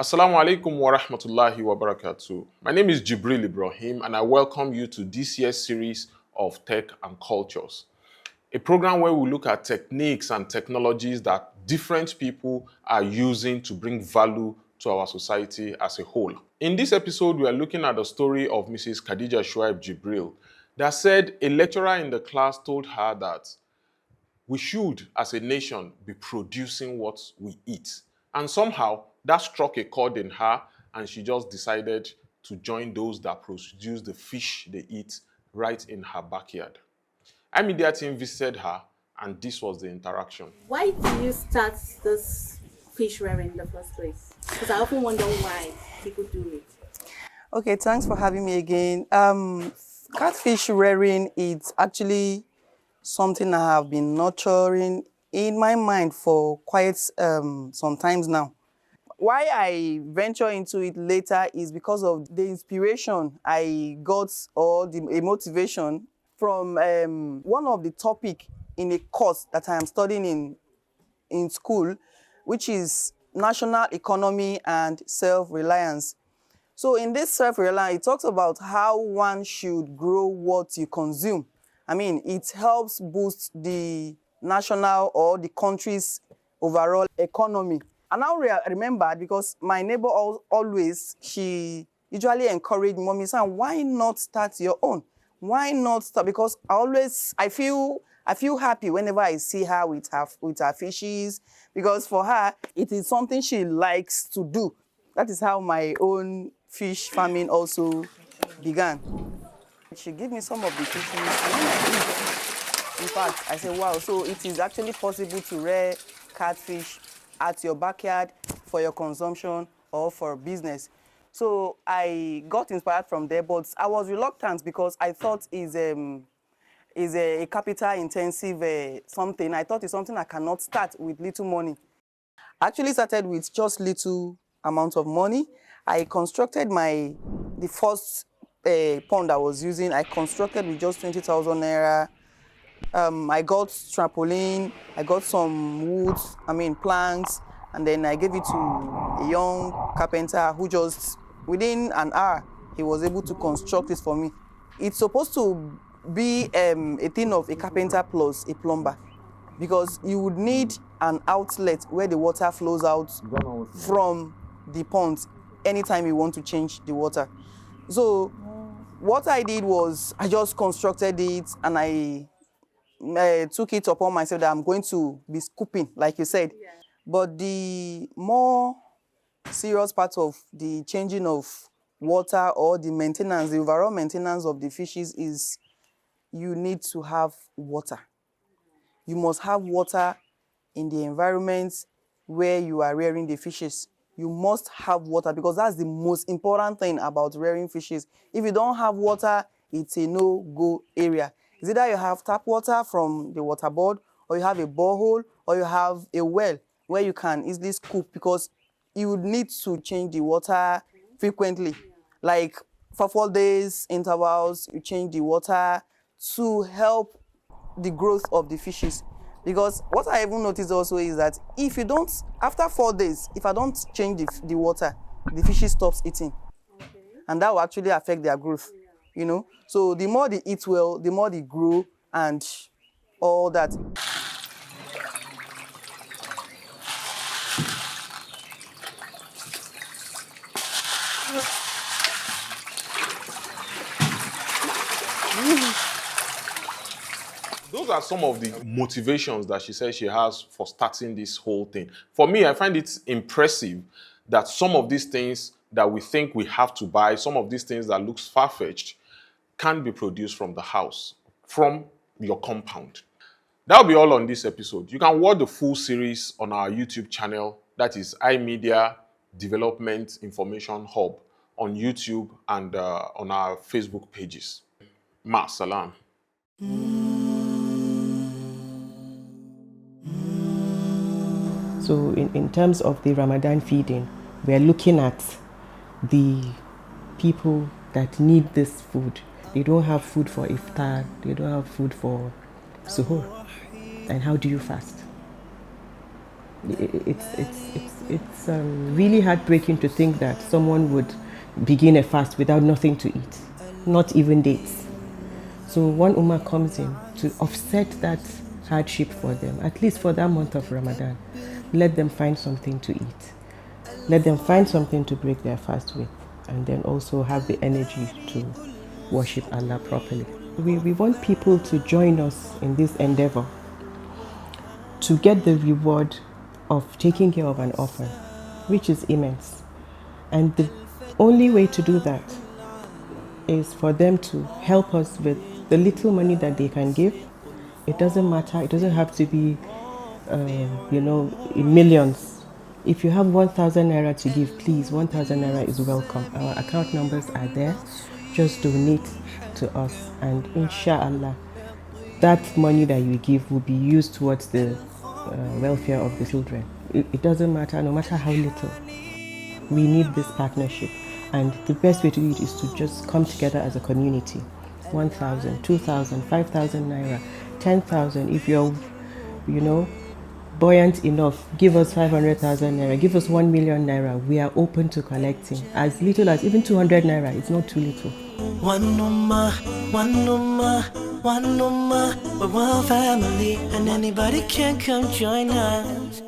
Assalamu alaikum wa rahmatullahi wa barakatuh. My name is Jibril Ibrahim and I welcome you to this year's series of Tech and Cultures, a program where we look at techniques and technologies that different people are using to bring value to our society as a whole. In this episode, we are looking at the story of Mrs. Khadijah Jibril that said a lecturer in the class told her that we should, as a nation, be producing what we eat. And somehow that struck a chord in her, and she just decided to join those that produce the fish they eat right in her backyard. Our media team visited her, and this was the interaction. Why did you start this fish rearing in the first place? Because I often wonder why people do it. Okay, thanks for having me again. Catfish rearing is actually something I have been nurturing in my mind for quite some times now. Why I venture into it later is because of the inspiration I got or a motivation from one of the topic in a course that I am studying in school, which is national economy and self-reliance. So in this self-reliance, it talks about how one should grow what you consume. I mean, it helps boost the national or the country's overall economy. And I remembered because my neighbor she usually encouraged mommy, saying, why not start your own? Why not start? Because I feel happy whenever I see her with her fishes, because for her, it is something she likes to do. That is how my own fish farming also began. She gave me some of the fishes, and when I ate them, in fact, I said, wow, so it is actually possible to rear catfish at your backyard for your consumption or for business. So I got inspired from there, but I was reluctant because I thought is a capital-intensive something. I thought it's something I cannot start with little money. I actually started with just little amount of money. I constructed the first pond I was using. I constructed with just 20,000 naira. I got trampoline, I got some wood, planks, and then I gave it to a young carpenter who just, within an hour, he was able to construct it for me. It's supposed to be a thing of a carpenter plus a plumber, because you would need an outlet where the water flows out from the pond anytime you want to change the water. So what I did was I just constructed it, and I took it upon myself that I'm going to be scooping, like you said. Yeah. But the more serious part of the changing of water or the maintenance, the overall maintenance of the fishes is you need to have water. You must have water in the environment where you are rearing the fishes. You must have water, because that's the most important thing about rearing fishes. If you don't have water, it's a no-go area. It's either you have tap water from the water board, or you have a borehole, or you have a well where you can easily scoop, because you would need to change the water frequently. Like for 4 days intervals, you change the water to help the growth of the fishes. Because what I even noticed also is that if you don't, after 4 days, if I don't change the water, the fishes stops eating. Okay. And that will actually affect their growth. You know, so the more they eat well, the more they grow and all that. Those are some of the motivations that she says she has for starting this whole thing. For me, I find it impressive that some of these things that we think we have to buy, some of these things that looks far-fetched, can be produced from the house, from your compound. That'll be all on this episode. You can watch the full series on our YouTube channel, that is iMedia Development Information Hub, on YouTube and on our Facebook pages. Ma salam. So in terms of the Ramadan feeding, we're looking at the people that need this food. They don't have food for iftar, they don't have food for suhoor. And how do you fast? It's really heartbreaking to think that someone would begin a fast without nothing to eat, not even dates. So one Ummah comes in to offset that hardship for them, at least for that month of Ramadan. Let them find something to eat. Let them find something to break their fast with, and then also have the energy to worship Allah properly. We want people to join us in this endeavor to get the reward of taking care of an orphan, which is immense. And the only way to do that is for them to help us with the little money that they can give. It doesn't matter, it doesn't have to be, in millions. If you have 1,000 naira to give, please, 1,000 naira is welcome. Our account numbers are there. Just donate to us, and inshallah, that money that you give will be used towards the welfare of the children. It doesn't matter, no matter how little. We need this partnership, and the best way to do it is to just come together as a community. 1,000, 2,000, 5,000 naira, 10,000. If you're, buoyant enough, give us 500,000 naira, give us 1 million naira. We are open to collecting as little as even 200 naira. It's not too little. One Ummah, one Ummah, one Ummah, we're one family, and anybody can come join us.